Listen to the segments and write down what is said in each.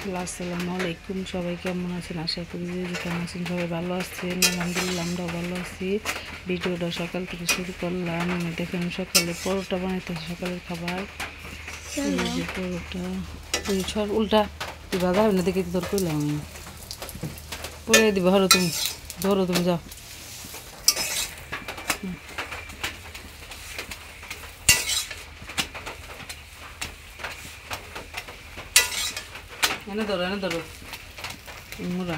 আসসালামু আলাইকুম, সবাই কেমন আছেন? আশা করি যে যেখানে আছেন সবাই ভালো আছেন। আলহামদুলিল্লাহ আমরাও ভালো আছি। ভিডিওটা সকাল থেকে শুরু করলাম। দেখেন সকালে পরোটা বানাইতেছি, সকালের খাবার। এই যে পরোটা সব উল্টা দিবা যাবে না, দেখে ধর করলাম আমি পরে দিবা। ধরো তুমি যাও। এনে ধরো মোরা।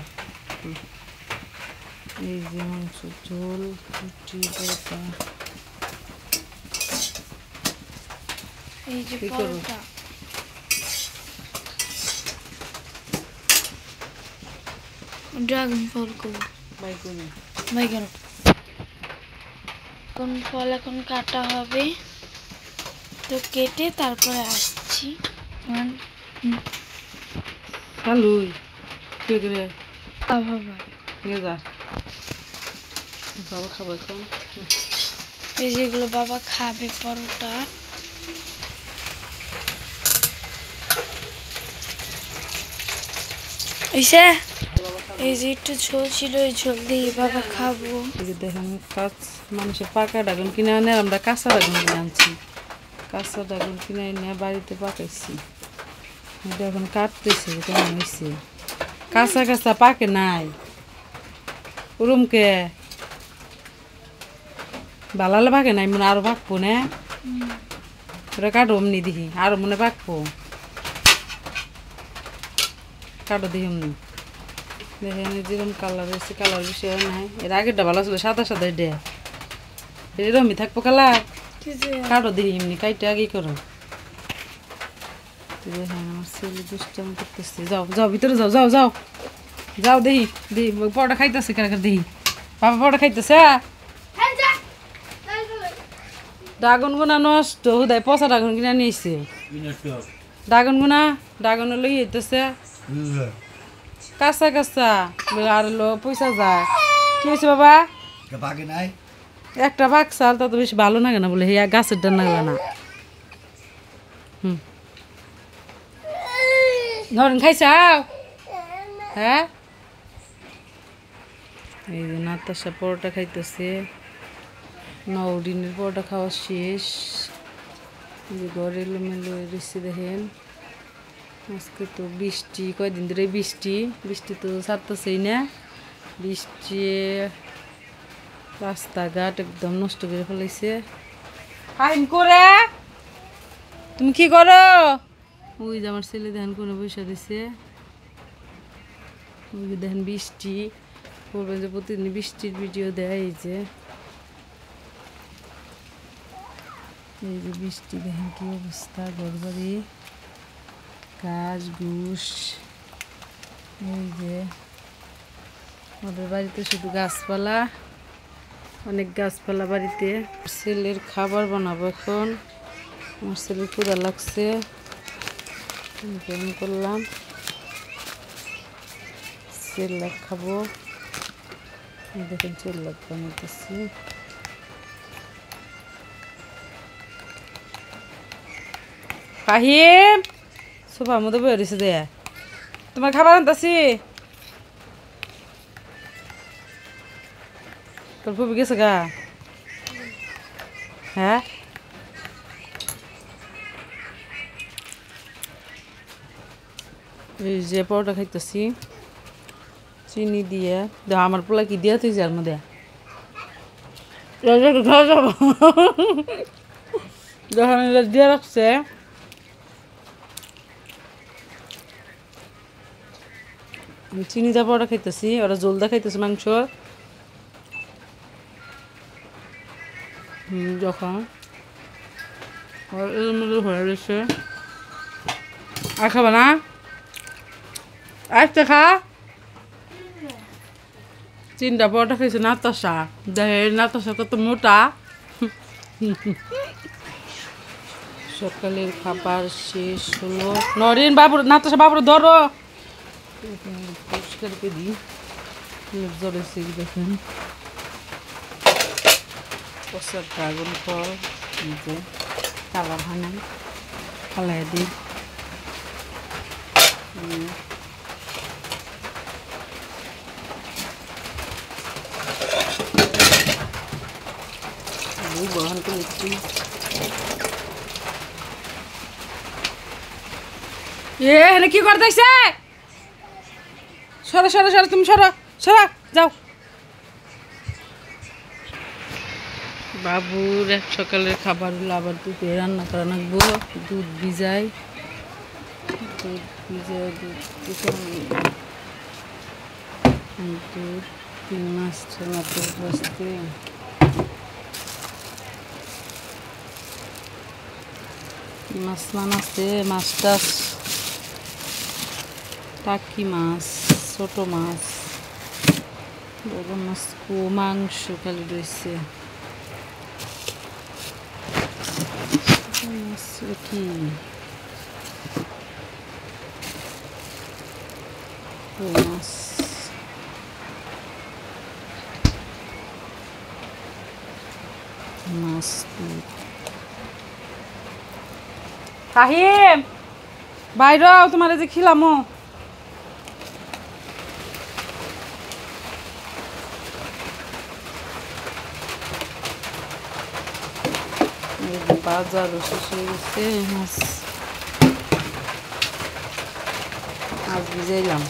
এই যে মাংস ঝোল, রুটি, পরোটা। এই যে পরোটা, ড্রাগন ফল করবো। বাইগন ফল এখন কাটা হবে, তো কেটে তারপরে আসছি। আলুই কে করে বাবা নিয়ে যা, বাবা খাবার কম। এই যেগুলো বাবা খাবে পরোটা। এই যে একটু ঝোল ছিল, ওই ঝোল দিয়ে বাবা খাবো। এই যে দেখেন মানুষের পাকা ড্রাগন কিনে আনে, আমরা কাঁচা ড্রাগন কিনে আনছি। কাঁচা ড্রাগন কিনে এনে বাড়িতে পাকাইছি। এটা এখন কাটতেছে, কেমন হয়েছে? কাঁচা কাঁচা পাকে নাই ওরমকে ভালালে পাকে নাই, মনে আরো পাকবো না। ওরা কাটো অমনি দেখি, আরো মনে পাকবো। কাটো দেখি অমনি। দেখেন যেরকম কালার হয়েছে, কালার বেশি হয় নাই। এর আগেরটা ভালো ছিল, সাদা সাদা। এটা এরমই থাকবো কালার। কাটো দেখি এমনি কাইটে আগে করো। দেখেন আমার ছেলে দুষ্টামি করতেছে। যাও যাও ভিতরে যাও, যাও যাও যাও। দেখি দেখি পরোটা খাইতেছে কারা, দেখি বাবা পরোটা খাইতেছে। ড্রাগন গুনা নষ্ট, হুদায় পচা ড্রাগন কিনা নিয়েছে। ড্রাগন লই যেতেছে কাঁচা কাঁচা, আর পয়সা যায়। কি হয়েছে বাবা? একটা বাঘ চাল তা তো বেশি ভালো লাগে না, বলে হে গাছের ডান লাগবে না। ধরেন খাইছাও? হ্যাঁ, এই যে নাতাশা পরোটা খাইতেছে। নওরিনের পরোটা খাওয়া শেষ। ঘরে এলোমেলো রয়েছে দেখেন। আজকে তো বৃষ্টি, কয়দিন ধরে বৃষ্টি তো ছাড়তেছেই না। বৃষ্টি রাস্তাঘাট একদম নষ্ট করে ফেলাইছে। করে তুমি কি করো? ওই যে আমার ছেলে দেখেন কোনো পয়সা দিছে। ওই যে দেখেন বৃষ্টি, বলবেন যে প্রতিদিন বৃষ্টির ভিডিও দেয়। এই যে বৃষ্টি দেখেন কি অবস্থা, ঘরবাড়ি ঘাস ঘুষ। এই যে আমাদের বাড়িতে শুধু গাছপালা, অনেক গাছপালা বাড়িতে। ছেলের খাবার বানাবো এখন। আমার ছেলের ক্ষুধা লাগছে, করলাম সেরেলাক খাবো। দেখেন সেরেলাক বানাইতেছি। ফাহিম সোফার মধ্যে বয়ে রয়েছে দে, তোমার খাবার আনতাছি। তোর ফুপি গেছে গা? হ্যাঁ, এই যে পরোটা খাইতেছি চিনি দিয়ে। দেখ আমার পোলা কি দিয়া তুই যার মধ্যে দিয়ে রাখছে। আমি চিনি দা পরোটা খাইতেছি, ওরা জলদা খাইতেছে মাংস। যখন হয়ে গেছে আর খাবা না, একটা খা। চিন্তা পরোটা খাইছে নাতাশা। দেখে নাতাশা কত মোটা। সকালের খাবার শেষ হলো। নরিন বাবুর, নাতাশা বাবুর ধরো, পরিষ্কার করে দিই। ধরেছি দেখেন পচা ড্রাগন ফল, যে কালা ভানা ফালাই দিই। লাগবো এখন তো নিচ্ছি এখানে কি করতেছে সরো সরো সরো তুমি সরো সরো যাও বাবুর এক সকালের খাবার হলো আবার দুপুরে রান্না করা লাগবো দুধ ভিজাই দুধ ভিজাই দুধ 3 মাস মাত্র বসতে মাছ আছে মাছ টাছ টাকি মাছ ছোট মাছ বড় মাছ মাংস খালি রয়েছে কি মাছ মাছ ফাহিম বাইরেও তোমার যে খিলামো বাজার শেষ হয়ে গেছে মাছ মাছ ভিজাইলাম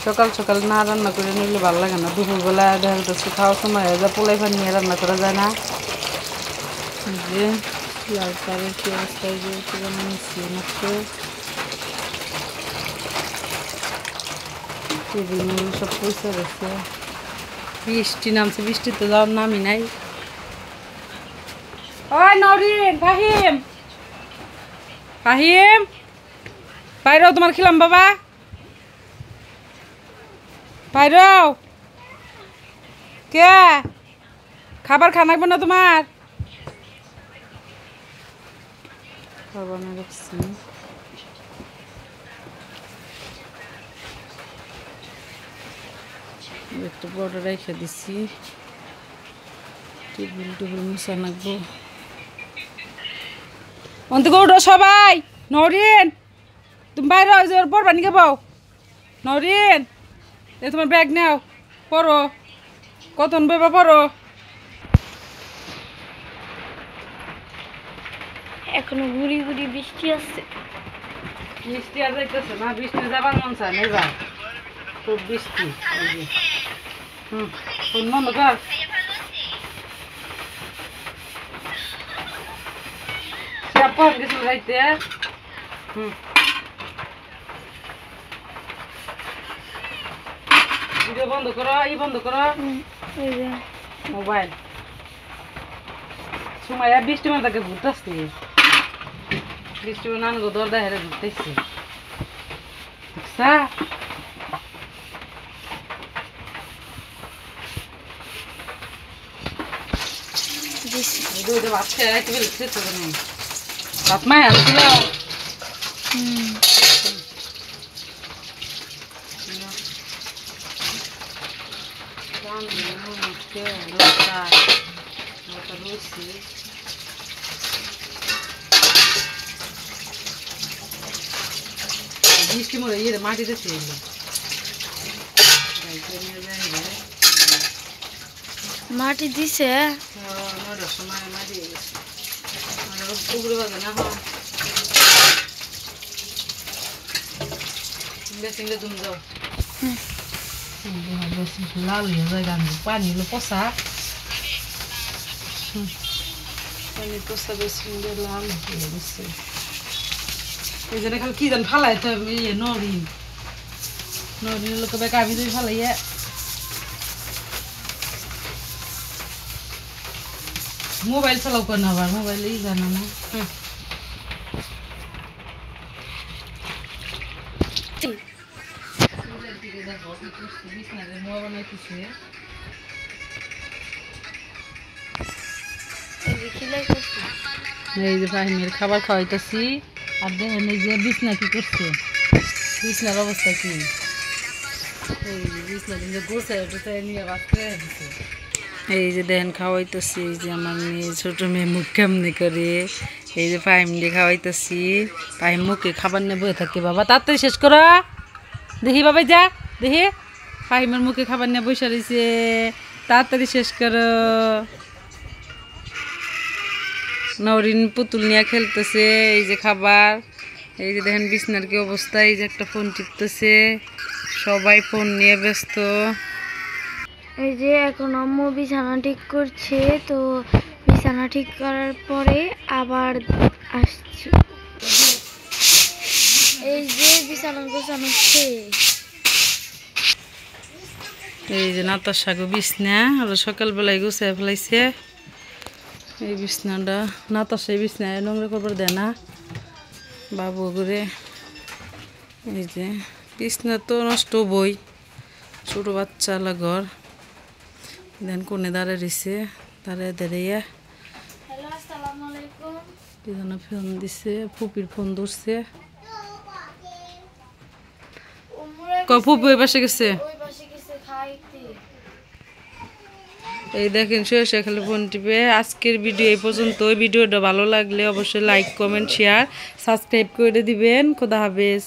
সকাল সকাল না রান্না করে নিলে ভালো লাগে না দুপুরবেলা দেখা যাচ্ছে খাওয়ার সময় যা পোলাই ফান নিয়ে রান্না করা যায় না যে লাল শাকের কি অবস্থায় নিচ্ছি মাত্র সব পয়সা রয়েছে বৃষ্টি নামছে বৃষ্টিতে যাওয়ার নামই নাই ওই নরিন ফাহিম ফাহিম বাইরেও তোমার খেলাম বাবা বাইরেও কে খাবার খানাকবে না তোমার খাবার না রাখছি একটু বড় রেখে দিছি টেবিল টেবিল মুছা নাকবো অন্ত গৌড় সবাই নরিন তুমি বাইরে পড়বা নিকে পাও নরিন এ তোমার ব্যাগ নাও পড়ো কতন বেবা পড়ো এখনো গুড়ি গুড়ি বৃষ্টি আছে বৃষ্টি আর যাইতেছে না বৃষ্টি যাবার মন চায় না এবার খুব বৃষ্টি মন কর চাপন গেছিল যাইতে ভিডিও বন্ধ করো বন্ধ করো মোবাইল সময় বৃষ্টি মানে তাকে ঘুরতেছে বৃষ্টি নান গো দরদা হেরে ঘুরতেছে দেখছা ভাত খেয়ে রাখতে ফেলছে তো ভাত মায় আনছিল বৃষ্টি মরে ইয়ে মাটিতে ছিল মাটি দিছে সময় মাটি পুকুরে বাজে না বেসিংলে তুমি যাও লাল হয়ে যায় গান পানি হলো পচা পানি পচা বেসিংলে লাল হয়ে গেছে এই জন্য খালি কি জান ফালাই তো ইয়ে নরিন লোক বেকা আমি যদি ফালাইয়া মোবাইল চালাও কেন আবার মোবাইল জানো না এই যে ফাহিমের খাবার খাওয়াইতেছি আর দেখেন এই যে বিছনা কি করছে বিছনার অবস্থা কি এই যে বিছনা গোছায় নিয়ে বাঁচতে এই যে দেখেন খাওয়াইতেছি এই যে আমার মেয়ে ছোট মেয়ে মুখ কেমনি করে এই যে ফাহিম দিয়ে খাওয়াইতেছি ফাহিম মুখে খাবার নিয়ে বয়ে থাকে বাবা তাড়াতাড়ি শেষ করো দেখি বাবা যা দেখি ফাহিমের মুখে খাবার নিয়ে বসে রয়েছে তাড়াতাড়ি শেষ করো। নরিন পুতুল নিয়ে খেলতেছে। এই যে খাবার, এই যে দেখেন বিছনার কি অবস্থা। এই যে একটা ফোন টিপতেছে, সবাই ফোন নিয়ে ব্যস্ত। এই যে এখন আম্মু বিছানা ঠিক করছে, তো বিছানা ঠিক করার পরে আবার আসছি। এই যে বিছানা গোছানো শেষ। এই যে নাতার সাগো বিছনা ওরা সকালবেলায় গুছিয়ে ফেলাইছে। এই বিছনাটা নাতার সেই বিছনায় নোংরা করবার দেয় না বাবু করে। এই যে বিছনা তো নষ্ট বই, ছোট বাচ্চা ঘর। দেন কোনে দাঁড়িয়ে রয়েছে, দাঁড়িয়ে হ্যালো, আসসালামু আলাইকুম। কি যেন ফোন দিছে, ফুপির ফোন ধরছে। ফুপি ওই পাশে গেছে। ওই পাশে গেছে খাইতে। এই দেখেন শুয়ে খালি ফোন টিপে। আজকের ভিডিও এই পর্যন্ত। ভিডিওটা ভালো লাগলে অবশ্যই লাইক, কমেন্ট, শেয়ার, সাবস্ক্রাইব করে দিবেন। খোদা হাফেজ।